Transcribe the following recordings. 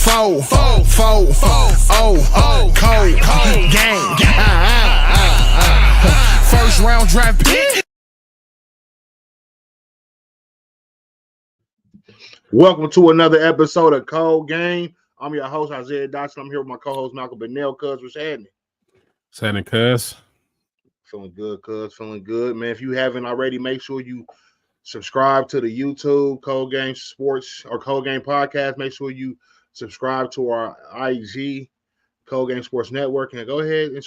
Cold game. First round draft pick. Welcome to another episode of Cold Game. I'm your host, Isaiah Dotson. I'm here with my co-host, Malcolm Bennell. Cuz, what's happening? What's happening, cuz? Feeling good, cuz. Feeling good, man. If you haven't already, make sure you subscribe to the YouTube Cold Game Sports or Cold Game Podcast. Make sure you subscribe to our IG Cold Game Sports Network, and go ahead and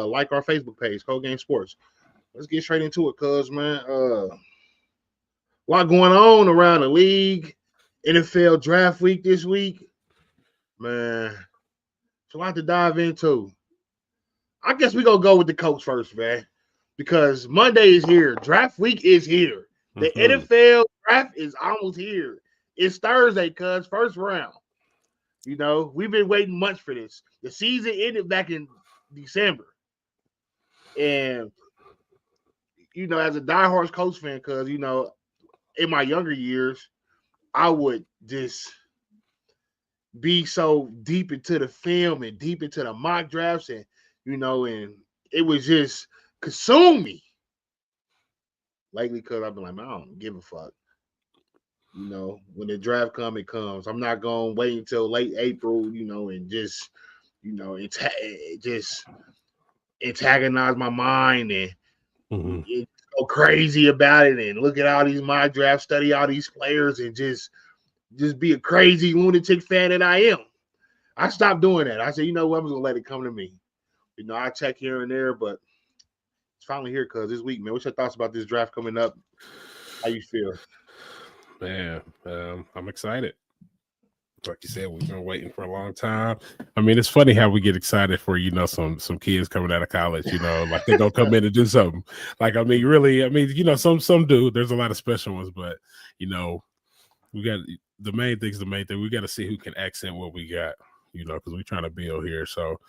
like our Facebook page, Cold Game Sports. Let's get straight into it, cuz, man. A lot going on around the league. NFL draft week this week. Man, it's a lot to dive into. I guess we're going to go with the Colts first, man, because Monday is here. Draft week is here. The NFL draft is almost here. It's Thursday, cuz, first round. You know, we've been waiting months for this. The season ended back in December. And, you know, as a diehard Colts fan, cuz, you know, in my younger years, I would just be so deep into the film and deep into the mock drafts, and, you know, and it was just consume me. Lately, because I've been like, man, I don't give a fuck. You know, when the draft comes, it comes. I'm not going to wait until late April, you know, and just, you know, just antagonize my mind and go crazy about it and look at all these mock drafts, study all these players, and just be a crazy lunatic fan that I am. I stopped doing that. I said, you know what, I'm just going to let it come to me. You know, I check here and there, but it's finally here, cuz, this week, man. What's your thoughts about this draft coming up? How you feel? Man, I'm excited. Like you said, we've been waiting for a long time. I mean, it's funny how we get excited for, you know, some kids coming out of college, you know, like they don't come in and do something. Like, I mean, really, I mean, you know, some do. There's a lot of special ones, but, you know, we got the main thing's the main thing. We got to see who can accent what we got, you know, because we're trying to build here. So,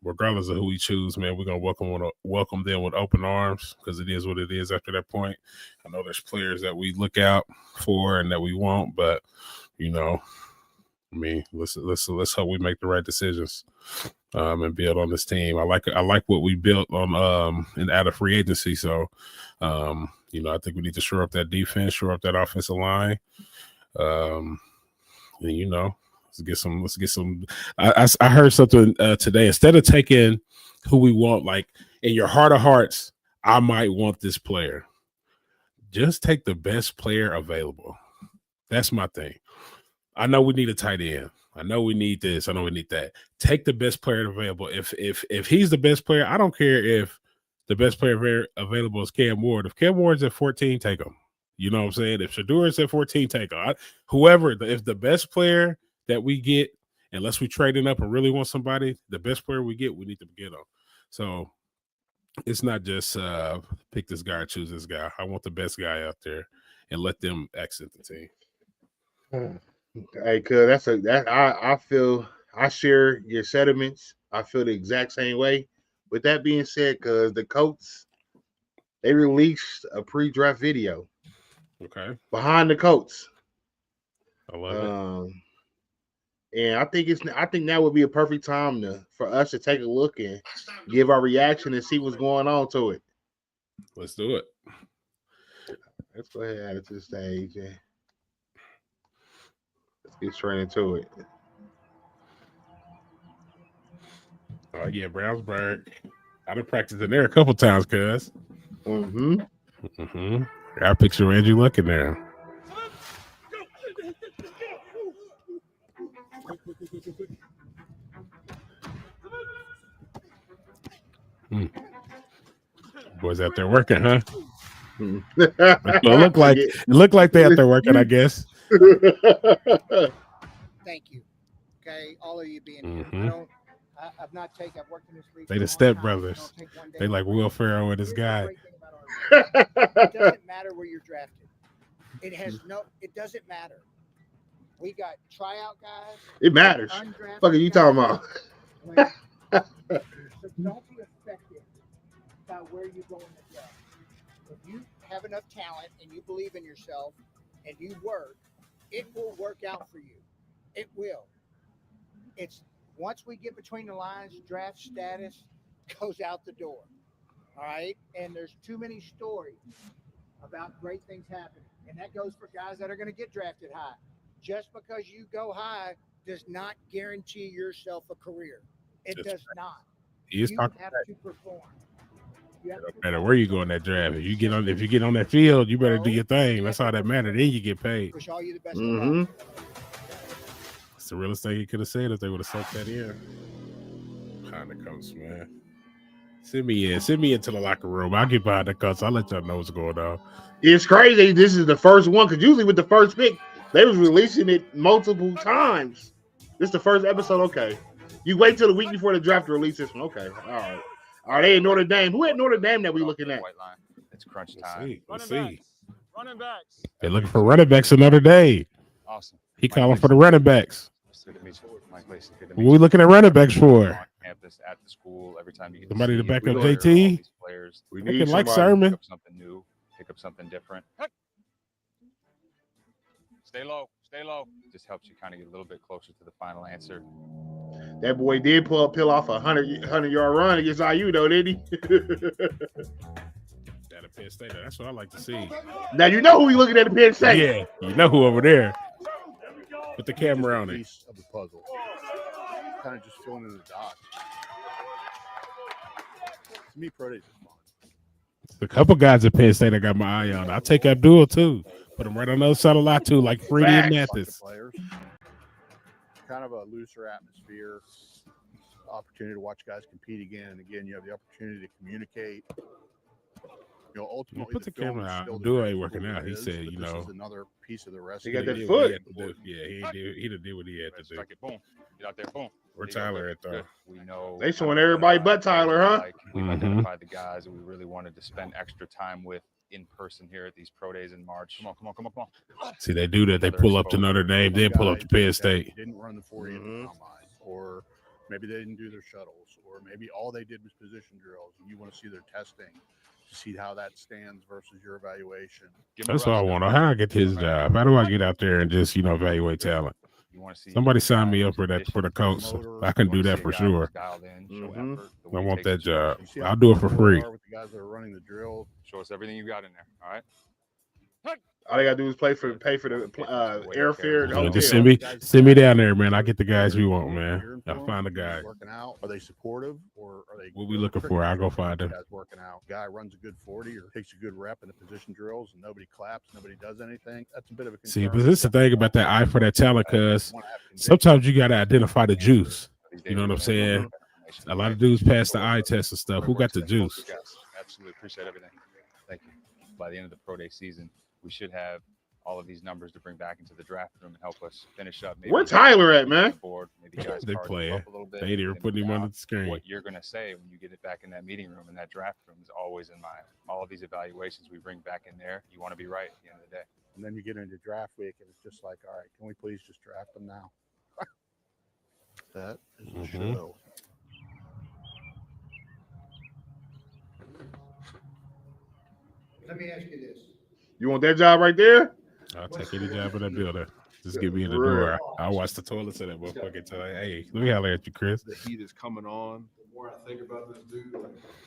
regardless of who we choose, man, we're gonna welcome them with open arms, because it is what it is after that point. I know there's players that we look out for and that we want, but, you know, I mean, let's hope we make the right decisions and build on this team. I like what we built on and out of free agency. So, you know, I think we need to shore up that defense, shore up that offensive line, and, you know, let's get some. I heard something today. Instead of taking who we want, like, in your heart of hearts, I might want this player. Just take the best player available. That's my thing. I know we need a tight end. I know we need this. I know we need that. Take the best player available. If he's the best player, I don't care if the best player available is Cam Ward. If Cam Ward's at 14, take him. You know what I'm saying? If Shadur's at 14, take him. If the best player that we get, unless we trading up and really want somebody, the best player we get, we need to get them. So it's not just pick this guy or choose this guy. I want the best guy out there and let them exit the team. Hey, cuz, I feel, I share your sentiments. I feel the exact same way. With that being said, cuz, the Colts, they released a pre-draft video. Okay. Behind the Colts. I love it. And I think now would be a perfect time for us to take a look and give our reaction and see what's going on to it. Let's do it. Let's go ahead and add it to the stage. And let's get straight into it. Oh, yeah, Brownsburg. I've been practicing there a couple times, cuz. I picture Andrew Luck in there. Boys out there working, huh? It looked like they out there working, I guess. Thank you. Okay, all of you being here. I've worked in this league. They the Step Brothers. They like Will Ferrell with his guy. It doesn't matter where you're drafted. It doesn't matter. We got tryout guys. It matters. What are you talking about? So don't be affected by where you go in the draft. If you have enough talent and you believe in yourself and you work, it will work out for you. It will. It's once we get between the lines, draft status goes out the door. All right. And there's too many stories about great things happening. And that goes for guys that are going to get drafted high. Just because you go high does not guarantee yourself a career. It does not. You have to perform. No matter where you go in that draft, if you get on that field, you better do your thing. That's all that matters. Then you get paid. Wish all you the best. It's the realest thing he could have said if they would have soaked that in. Behind the coach, man. Send me into the locker room. I'll get behind the coach. I'll let y'all know what's going on. It's crazy. This is the first one because usually with the first pick, they was releasing it multiple times. This is the first episode. Okay, you wait till the week before the draft to release this one. Okay, all right. Are they in Notre Dame? Who at Notre Dame that we looking at? White line. It's crunch time. Let's see. Running backs. They're looking for running backs another day. Awesome. He calling for the running backs. Good to meet you. Mike Lacey. Good to What meet we you. looking at running backs for? On campus, at the school, every time you get Somebody to see back a up player, JT? all these players, We Looking need like somebody. Sermon. pick up something new, pick up something different. Stay low. Stay low. Just helps you kind of get a little bit closer to the final answer. That boy did peel off a 100-yard run against IU though, didn't he? That a Penn State. That's what I like to see. Now you know who we looking at the Penn State. Yeah, you know who over there. Put the camera on it. Piece of the puzzle. Kind of just filling in the dots. To me, pro days is fun. A couple guys at Penn State I got my eye on. I'll take Abdul too. Put him right on the other side of the lot too, like Freddie and Facts. Mathis. Players. Kind of a looser atmosphere. Opportunity to watch guys compete again and again. You have the opportunity to communicate. You know, ultimately, Put the film camera is out. still the Abdul best ain't of working who out. it He is, said, but you this know, is another piece of the rest. He got that did foot. what he had to do. Yeah, he did what he had to do. Strike it. Boom. Get out there. Boom. Where There you go. Tyler at though? Good. We know. They showing everybody but Tyler, huh? We've Mhm. identified the guys that we really wanted to spend extra time with in person here at these pro days in March. Come on. See, they do that. They pull up to Notre Dame, then pull up to Penn State. Didn't run the 40 in the combine, or maybe they didn't do their shuttles, or maybe all they did was position drills, and you want to see their testing to see how that stands versus your evaluation. That's all I want. How I get his job? How do I get out there and just evaluate talent? You want to see Somebody sign me up for that for the Colts. I can do that for sure. Mhm. I want that job. You see how I'll do it for comfortable they free. are with the guys that are running the drill. Show us everything you got in there. All right. All they gotta do is pay for the airfare and Yeah, just hotel. send me down there, man. I get the guys we want, man. I'll find the guys. Working out. Are they supportive, or are they? What we looking for? I'll go find them. Guys working out. Guy runs a good 40 or takes a good rep in the position drills, and nobody claps, nobody does anything. That's a bit of a concern. See, but this is the thing about that eye for that talent, cuz You wanna have conviction. sometimes you got to identify the juice. You know what I'm saying? A lot of dudes pass the eye test and stuff. Who got the juice? Absolutely appreciate everything. Thank you. By the end of the pro day season, we should have all of these numbers to bring back into the draft room and help us finish up. Maybe Where Tyler at, man? board, maybe guys They carve playing. up a little bit, They ain't even and putting him now on the screen. What you're gonna say when you get it back in that meeting room and that draft room is always in mind. All of these evaluations we bring back in there, you want to be right at the end of the day. And then you get into draft week, and it's just like, all right, can we please just draft them now? That is a Mhm. show. Let me ask you this. You want that job right there? I'll take any job in that building. Just get me in the Real. door. I'll watch the toilets in that motherfucker and tell you, hey, let me holler at you, Chris. The heat is coming on. The more I think about this dude, like,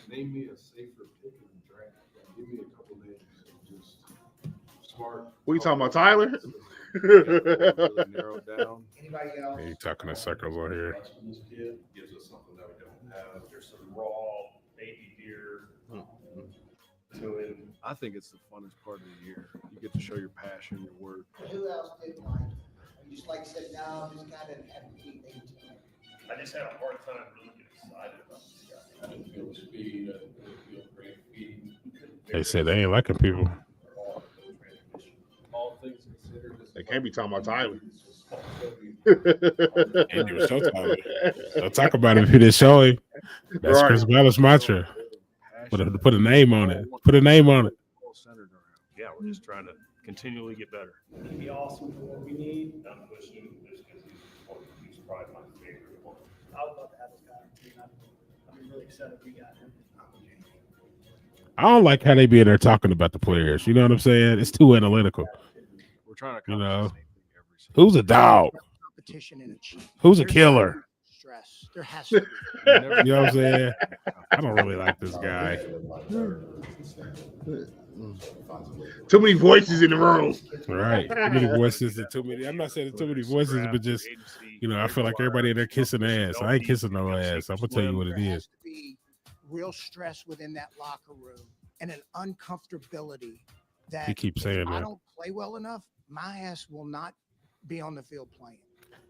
name me a safer pick in the draft. Like, give me a couple names of just smart. What you talking about, Tyler? Really narrowed down. Anybody else? Hey, talking in circles on here. That's from this kid gives us something that we don't have. There's some raw baby deer. I think it's the funnest part of the year. You get to show your passion, your work. Who else didn't like it? You just like said, no, this guy didn't have to keep things. I just had a hard time really getting excited about this guy. I didn't feel the speed, I didn't feel great feet. They said they ain't liking people. All things considered. They can't be talking about Tyler. And you were so tired. Don't talk about it if you didn't show him. That's Right. Chris Ballard's mantra. Put a name on it. Put a name on it. Yeah, we're just trying to continually get better. It'd be awesome for what we need. I'm pushing him just because he's probably my favorite one. I would love to have this guy. I'm really excited we got him. I don't like how they be in there talking about the players. You know what I'm saying? It's too analytical. We're trying to You know, accomplish the same thing every single who's a dog? competition and achieve. Who's a There's killer? Stress. There has to be. You know what I'm saying? I don't really like this guy. Too many voices in the room. Right. Too many voices and too many. I'm not saying too many voices, but just, I feel like everybody in there kissing ass. I ain't kissing no ass. I'm going to tell you what it There has is. to be real stress within that locker room and an uncomfortability that He keeps saying if I that. don't play well enough, my ass will not be on the field playing.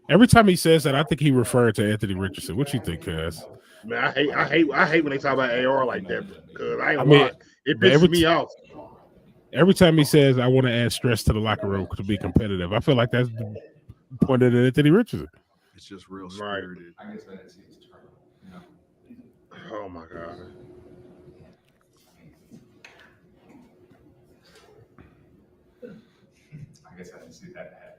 Every time he says that, I think he referred to Anthony Richardson. What you think, cuz? Man, I hate when they talk about AR like that because I mean, lie. It but pisses me off. Every time he says, I want to add stress to the locker room to be competitive, I feel like that's pointed at Anthony Richardson. It's just real Right. spirited. Oh my God. I guess I didn't see that.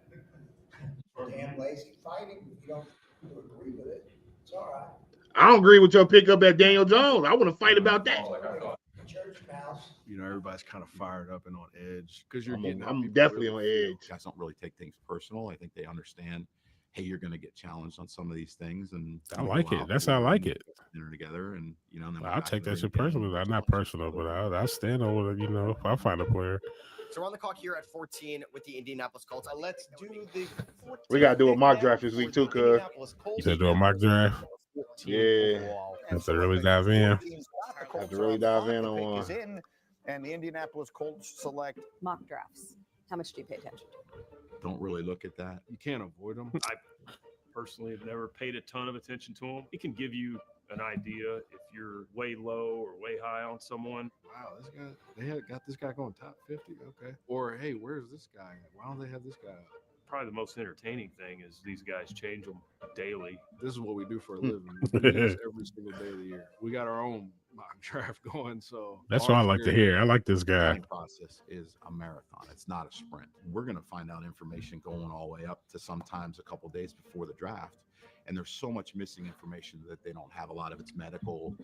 Damn lazy fighting. If you don't agree with it, it's all right. I don't agree with your pickup at Daniel Jones. I want to fight about that. Church mouse. You know, everybody's kind of fired up and on edge because you're I'm getting. definitely on edge. Guys don't really take things personal. I think they understand, hey, you're going to get challenged on some of these things, and I like it. That's how I like it. Dinner together, and and then I'll take that shit personally. I'm not personal, but I'll stand over it. If I find a player. So we're on the clock here at 14 with the Indianapolis Colts. Let's do the. We gotta do a mock draft this week too, cuz. You said do a mock draft? Yeah. Have to really dive in. Have to really dive in on one. And the Indianapolis Colts select mock drafts. How much do you pay attention to? Don't really look at that. You can't avoid them. I personally have never paid a ton of attention to them. It can give you an idea if you're way low or way high on someone. Wow, this guy, they had got this guy going top 50. Okay. Or, hey, where's this guy? Why don't they have this guy? Probably the most entertaining thing is these guys change them daily. This is what we do for a living. We do this every single day of the year. We got our own mock draft going. So that's what I like to hear. I like this guy. The process is a marathon. It's not a sprint. We're going to find out information going all the way up to sometimes a couple days before the draft. And there's so much missing information that they don't have. A lot of it's medical,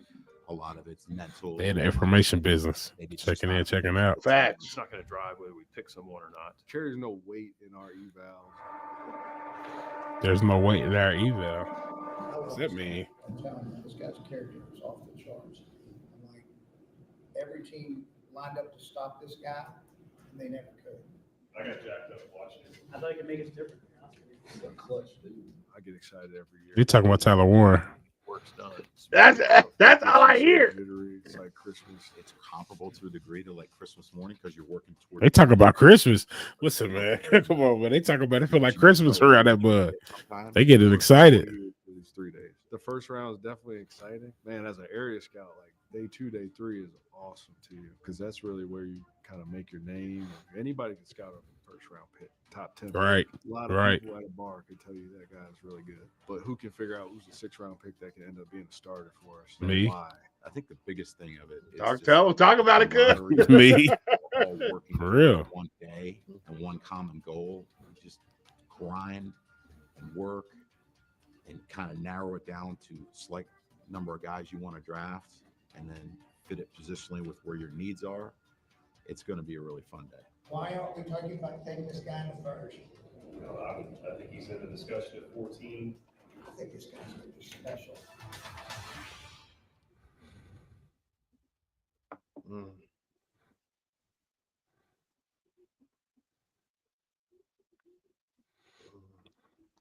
a lot of it's mental. They're in the information business. Checking in, checking out. Facts. It's not going to drive whether we pick someone or not. Carries no weight in our eval. There's no weight in our eval. What does that mean? I'm telling you, this guy's character is off the charts. I'm like, every team lined up to stop this guy, and they never could. I got jacked up watching it. I thought it could make us different. A clutch, dude. I get excited every year. You're talking about Tyler Warren. Work's done. That's all I hear. It's like Christmas. It's comparable to a degree to like Christmas morning because you're working toward. They talk about Christmas. Listen, man. Come on, man. They talk about it. Feel like Christmas around that bud. They get it excited. These 3 days. The first round is definitely exciting. Man, as an area scout, like day 2, day 3 is awesome to you because that's really where you kind of make your name. Anybody can scout a first round pick, top 10. Right. A lot of people at a bar can tell you that guy is really good. But who can figure out who's the 6th round pick that can end up being a starter for us? Me. Why? I think the biggest thing of it is talk about it, good. Me. All working For real. one day and one common goal. You just grind and work and kind of narrow it down to select number of guys you want to draft and then fit it positionally with where your needs are. It's going to be a really fun day. Why aren't we talking about taking this guy in the first? I think he's in the discussion at 14. I think this guy's just special.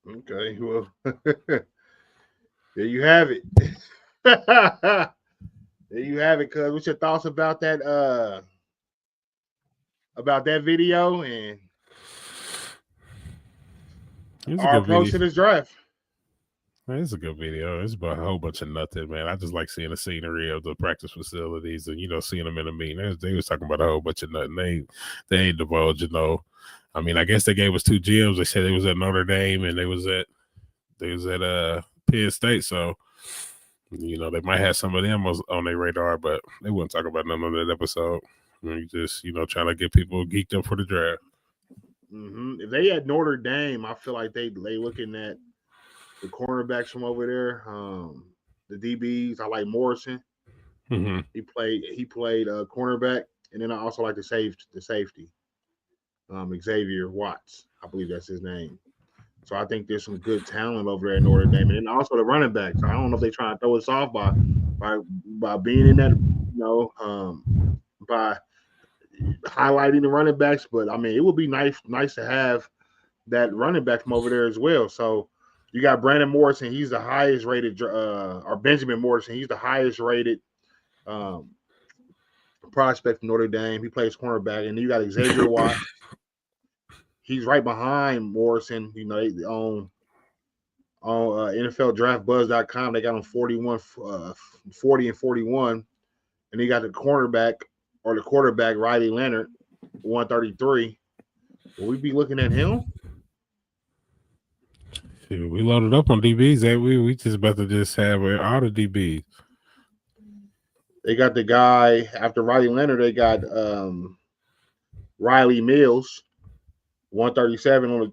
Okay, well, there you have it. There you have it, cuz. What's your thoughts about that video and our approach to this draft? Man, it's a good video. It's about a whole bunch of nothing, man. I just like seeing the scenery of the practice facilities and, seeing them in a meeting. They was talking about a whole bunch of nothing. They ain't divulged, I mean, I guess they gave us 2 gyms. They said they was at Notre Dame and they was at Penn State. So, they might have some of them on their radar, but they wouldn't talk about none on that episode. Just, trying to get people geeked up for the draft. Mm-hmm. If they had Notre Dame, I feel like they looking at the cornerbacks from over there, the DBs. I like Morrison. Mm-hmm. He played cornerback, and then I also like the safety. Xavier Watts, I believe that's his name. So I think there's some good talent over there in Notre Dame, and also the running backs. I don't know if they're trying to throw us off by being in that, by highlighting the running backs. But I mean, it would be nice to have that running back from over there as well. So you got Brandon Morrison. He's the highest rated, or Benjamin Morrison. He's the highest rated prospect from Notre Dame. He plays cornerback, and then you got Xavier Watts. He's right behind Morrison. You know, on NFLDraftBuzz.com, they got him 40 and 41, and he got the quarterback Riley Leonard, 133. Will we be looking at him? Shoot, we loaded up on DBs, ain't we? We just about to just have all the DBs. They got the guy after Riley Leonard. They got Riley Mills, 137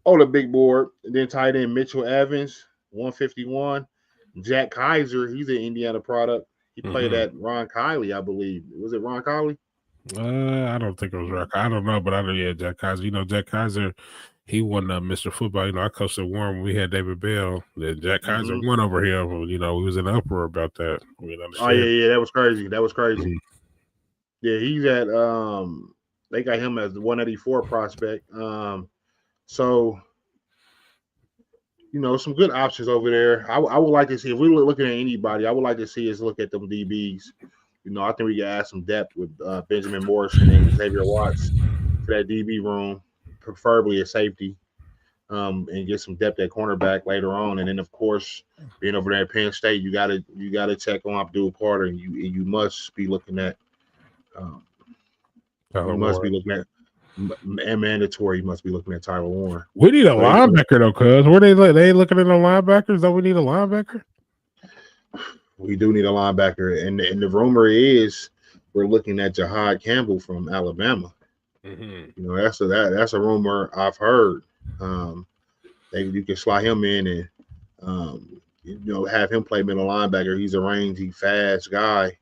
on the big board. And then tight end Mitchell Evans, 151. Jack Kaiser, he's an Indiana product. He played at Ron Kiley, I believe. Was it Ron Kiley? I don't think it was Ron. I don't know, but I know. Yeah, Jack Kaiser. You know, Jack Kaiser. He won Mr. Football. You know, I coached at Warren when we had David Bell. Then Jack Kaiser won over him. You know, we was in an uproar about that. Oh yeah, that was crazy. Yeah, he's at they got him as the 184 prospect. So you know, some good options over there. I would like to see, if we're looking at anybody, I would like to see us look at them DBs. You know, I think we can add some depth with Benjamin Morrison and Xavier Watts to that DB room, preferably a safety, and get some depth at cornerback later on. And then, of course, being over there at Penn State, you gotta check on Abdul Carter, and you must be looking at and mandatory. You must be looking at Tyler Warren. We need a linebacker though, cuz where they looking at the linebackers? Don't we need a linebacker? We do need a linebacker, and the rumor is we're looking at Jahad Campbell from Alabama. You know, that's a rumor I've heard. You can slide him in and you know, have him play middle linebacker. He's a rangy, fast guy.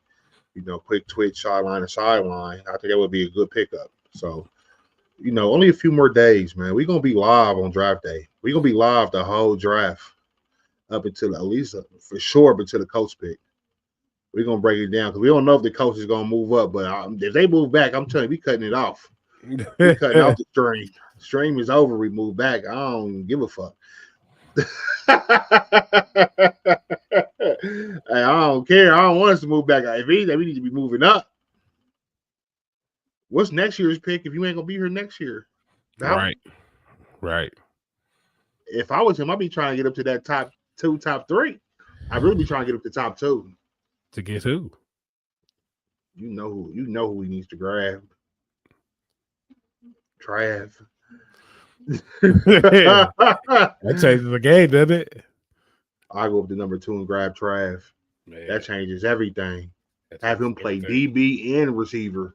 You know, quick twitch, sideline to sideline. I think that would be a good pickup. So, you know, only a few more days, man. We're gonna be live on draft day. We're gonna be live the whole draft up until at least for sure, but to the Colts pick. We're gonna break it down because we don't know if the Colts is gonna move up, but if they move back, I'm telling you, we cutting it off. We cutting off the stream. Stream is over. We move back. I don't give a fuck. I don't care. I don't want us to move back. If anything, we need to be moving up. What's next year's pick if you ain't gonna be here next year? Right. If I was him, I'd be trying to get up to that top 2, top 3. I'd really be trying to get up to top 2. To get who? You know who he needs to grab. Trav. That changes the game, doesn't it? I go up to number 2 and grab Trav. Man. That changes everything. Have him play DB and receiver.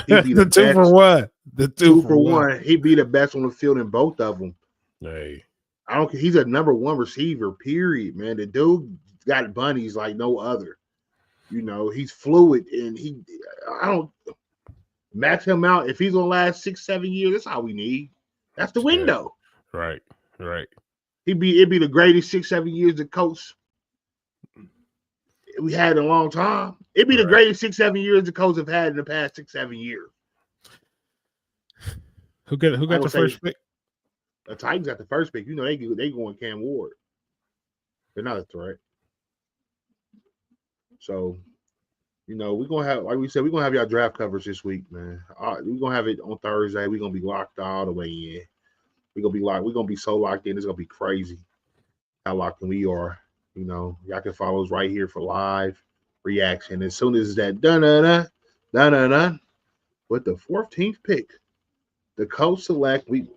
He'd be the 2 for 1. The 2 for 1. He'd be the best on the field in both of them. Hey, I don't care. He's a number 1 receiver, period, man. The dude got bunnies like no other. You know, he's fluid, and I don't match him out. If he's gonna last 6-7 years, that's all we need. That's the window. Right. It'd be the greatest 6-7 years the Colts we had in a long time. It'd be the greatest 6-7 years the Colts have had in the past 6-7 years. Who got the first pick? The Titans got the first pick. You know they going Cam Ward. They're not a threat. So, you know, we're gonna have, like we said, we're gonna have y'all draft coverage this week, man. We're gonna have it on Thursday. We're gonna be locked all the way in. We're gonna be so locked in. It's gonna be crazy how locked in we are. You know, y'all can follow us right here for live reaction. As soon as that dun with the 14th pick, the Colts select, we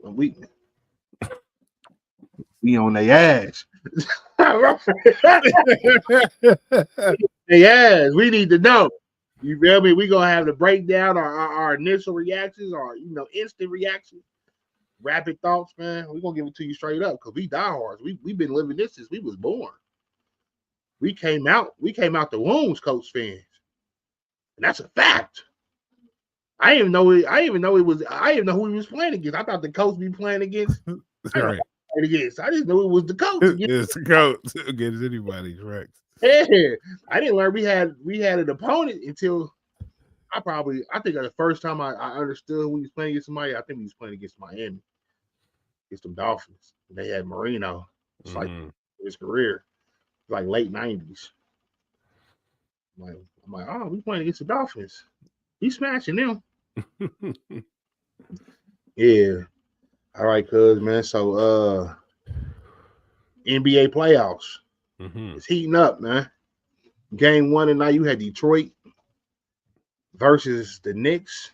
on their ass. Yes, we need to know. You feel me? We're gonna have to break down our initial reactions, our instant reactions, rapid thoughts, man. We're gonna give it to you straight up because we diehards. We've been living this since we was born. We came out the wombs, Colts fans. And that's a fact. I didn't even know who he was playing against. I thought the Colts be playing against played against. I just knew it was the Colts. It's the Colts against anybody, correct? Yeah, I didn't learn we had an opponent until I think the first time I understood we was playing against somebody. I think we was playing against Miami, against the Dolphins. They had Marino. It's like his career, like late '90s. I'm like, oh, we playing against the Dolphins. He's smashing them. Yeah. All right, cuz man. So NBA playoffs. It's heating up, man. Game 1 tonight, you had Detroit versus the Knicks.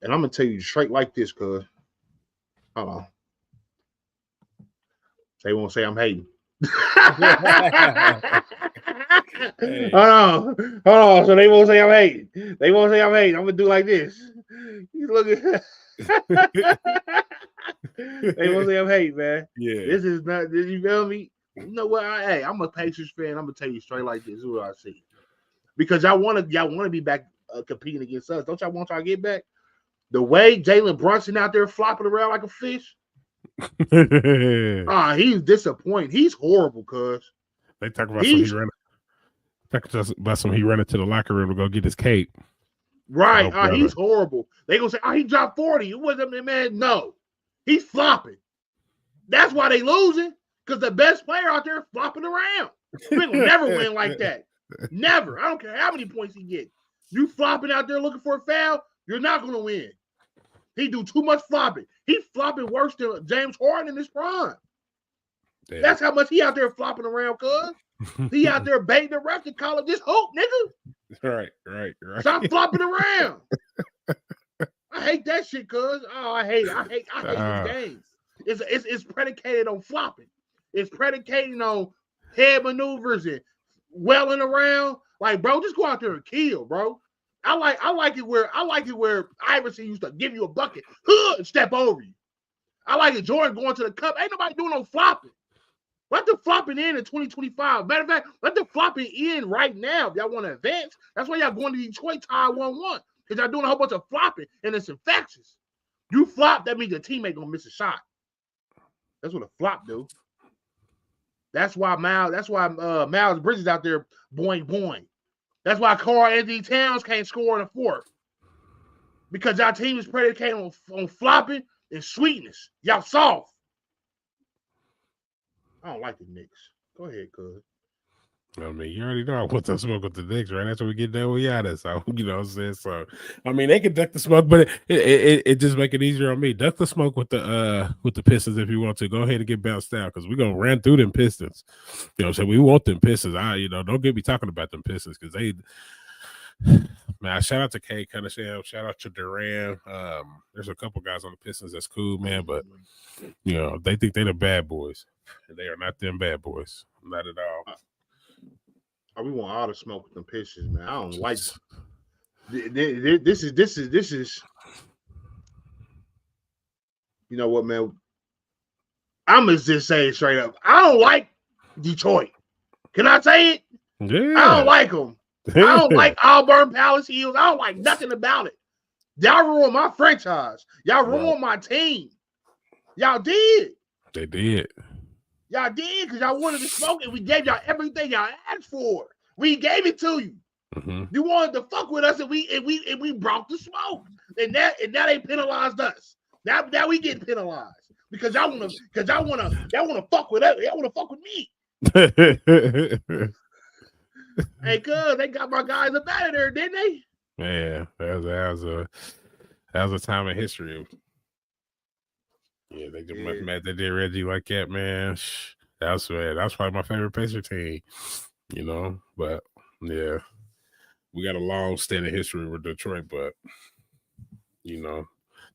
And I'm gonna tell you straight like this, cuz. Hold on. They won't say I'm hating. Hey. Hold on. So they won't say I'm hating. They won't say I'm hating. I'm gonna do like this. You looking. They won't say I'm hating, man. Yeah. This is not. Did you feel me? You know what? I'm a Pacers fan. I'm gonna tell you straight like this. This is what I see. Because y'all want to be back competing against us. Don't y'all want y'all to get back? The way Jalen Brunson out there flopping around like a fish. He's disappointing. He's horrible, cuz. They talk about he ran into the locker room to go get his cape. Right. He's horrible. They gonna say, he dropped 40. It wasn't, man. No. He's flopping. That's why they losing. Because the best player out there flopping around. We ain't gonna never win like that. Never. I don't care how many points he gets. You flopping out there looking for a foul, you're not gonna win. He do too much flopping. He flopping worse than James Harden in his prime. Damn. That's how much he out there flopping around, cuz. He out there baiting the ref to call it this hoop, nigga. Right. Stop flopping around. I hate that shit, cuz. Oh, I hate these games. It's predicated on flopping. It's predicated on head maneuvers and welling around. Like, bro, just go out there and kill, bro. I like it where Iverson used to give you a bucket and step over you. I like it Jordan going to the cup. Ain't nobody doing no flopping. Let the flopping in 2025. Matter of fact, let the flopping in right now. If y'all want to advance, that's why y'all going to Detroit tie 1-1. Because y'all doing a whole bunch of flopping and it's infectious. You flop, that means your teammate gonna miss a shot. That's what a flop do. That's why Miles Bridges out there boing. That's why Karl Anthony Towns can't score in the fourth. Because y'all team is predicated on flopping and sweetness. Y'all soft. I don't like the Knicks. Go ahead, cuz. I mean, you already know I want to smoke with the Knicks, right? That's what we get done with Giannis. So, you know what I'm saying? So, I mean, they can duck the smoke, but it just make it easier on me. Duck the smoke with the Pistons if you want to. Go ahead and get bounced out because we're gonna run through them Pistons. You know what I'm saying? We want them Pistons. Don't get me talking about them Pistons because they man, shout out to K Cunningham, shout out to Duran. There's a couple guys on the Pistons that's cool, man, but you know, they think they're the bad boys. And they are not them bad boys. Not at all. We want all the smoke with them Pistons, man. I don't like this is you know what, man? I'm gonna just say it straight up. I don't like Detroit. Can I say it? Yeah. I don't like them. I don't like Auburn Palace Heels. I don't like nothing about it. Y'all ruined my franchise. Y'all ruined my team. Y'all did. They did. Y'all did because y'all wanted to smoke and we gave y'all everything y'all asked for. We gave it to you. Mm-hmm. You wanted to fuck with us and we brought the smoke. And that ain't penalized us. Now we get penalized because y'all wanna fuck with us. Y'all wanna fuck with me. Hey, cuz they got my guys up out of there, didn't they? Man, that was a time in history. Yeah, they just must mad they did Reggie like that, man. That was probably my favorite Pacer team, you know. But yeah, we got a long standing history with Detroit, but you know,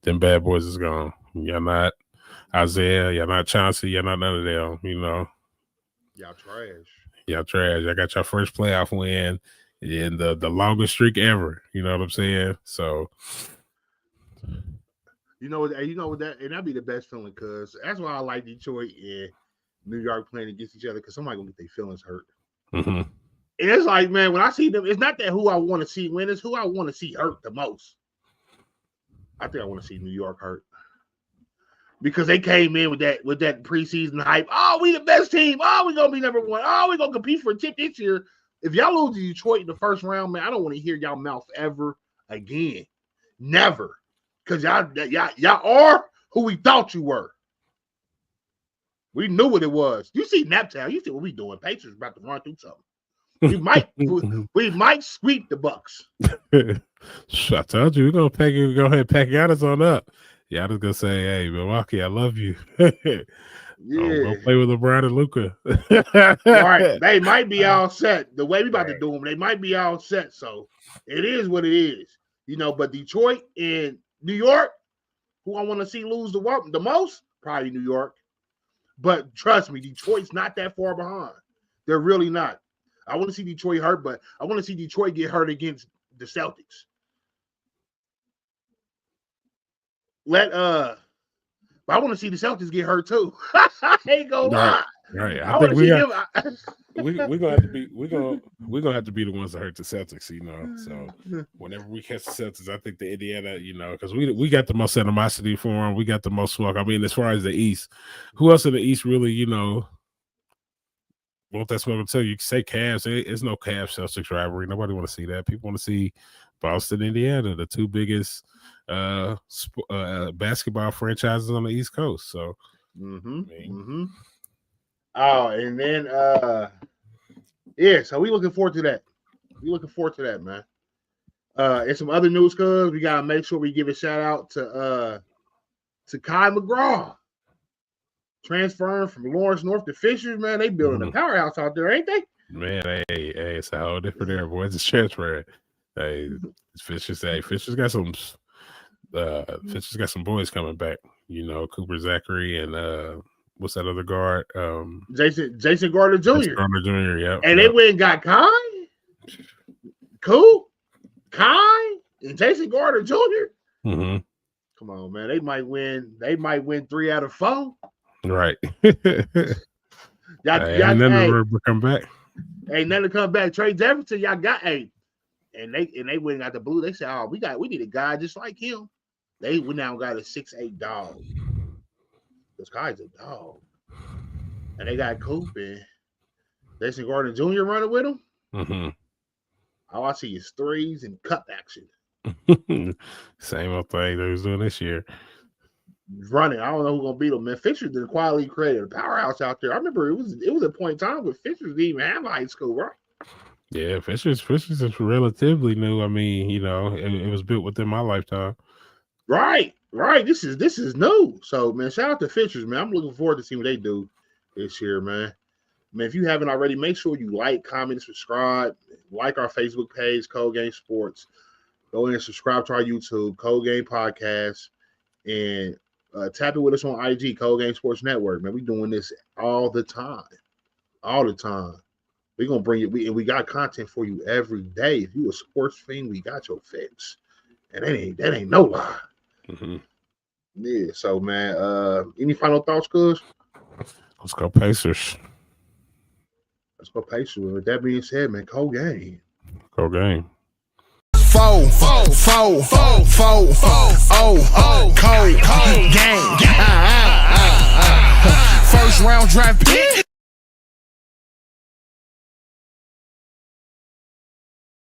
them bad boys is gone. Y'all not Isaiah, y'all not Chauncey, y'all not none of them, you know. Y'all trash. Y'all trash. I got your first playoff win in the longest streak ever. You know what I'm saying? So you know what that, and that'd be the best feeling, cuz that's why I like Detroit and New York playing against each other, because somebody gonna get their feelings hurt. Mm-hmm. And it's like, man, when I see them, it's not that who I want to see win, it's who I want to see hurt the most. I think I want to see New York hurt. because they came in with that preseason hype. Oh, we the best team. Oh, we gonna be number one. Oh, we gonna compete for a chip this year. If y'all lose to Detroit in the first round, man, I don't want to hear y'all mouth ever again. Never. Because y'all are who we thought you were. We knew what it was. You see Naptown. You see what we doing. Patriots about to run through something. We might sweep the Bucks. I told you we're gonna go ahead and pack Giannis on up. Giannis gonna say, "Hey, Milwaukee, I love you." Go play with LeBron and Luka. Right. They might be all set. The way we about to do them, they might be all set. So it is what it is. But Detroit and New York, who I want to see lose the most, probably New York. But trust me, Detroit's not that far behind. They're really not. I want to see Detroit hurt, but I want to see Detroit get hurt against the Celtics. But I want to see the Celtics get hurt too. I ain't gonna lie. Right. I think we're gonna have to be the ones that hurt the Celtics, So whenever we catch the Celtics, I think the Indiana, because we got the most animosity for them, we got the most smoke. I mean, as far as the East, who else in the East really, want that smoke until you say Cavs? It's no Cavs Celtics rivalry. Nobody want to see that. People want to see Boston, Indiana, the two biggest basketball franchises on the East Coast. So, Oh, and then so we looking forward to that. Man. And some other news, cuz we gotta make sure we give a shout out to Kai McGraw. Transferring from Lawrence North to Fishers, man. They building a powerhouse out there, ain't they? Man, hey, it's a whole different era, boys. It's transferring. Hey, Fishers got some Fishers got some boys coming back. Cooper Zachary and what's that other guard? Jason Gardner Jr. Jason Gardner Jr. Yeah. And they went and got Kai, and Jason Gardner Jr. Mm-hmm. Come on, man. They might win 3 out of 4. Right. Y'all come back. Ain't nothing to come back. Trey Jefferson, y'all got and they went and got the blue. They said, "Oh, we need a guy just like him." We now got a 6'8" dog. This guy's a dog, and they got Coop and Jason Gardner Jr. running with him. Mm-hmm. All I see is threes and cup action. Same old thing they was doing this year. Running. I don't know who's gonna beat them, man. Fishers did quietly created a powerhouse out there. I remember it was a point in time where Fishers didn't even have high school, right? Yeah, Fishers is relatively new. I mean, it was built within my lifetime. Right. This is new. So, man, shout out to Fishers, man. I'm looking forward to seeing what they do this year, man. Man, if you haven't already, make sure you like, comment, subscribe. Like our Facebook page, Cold Game Sports. Go in and subscribe to our YouTube, Cold Game Podcast, and tap it with us on IG, Cold Game Sports Network. Man, we doing this all the time. We're gonna bring it. We got content for you every day. If you a sports fan, we got your fix, and that ain't no lie. Mm-hmm. Yeah. So, man, any final thoughts, cuz? Let's go Pacers. With that being said, man, Cold Game. Cold Game. Cold game. First round draft pick.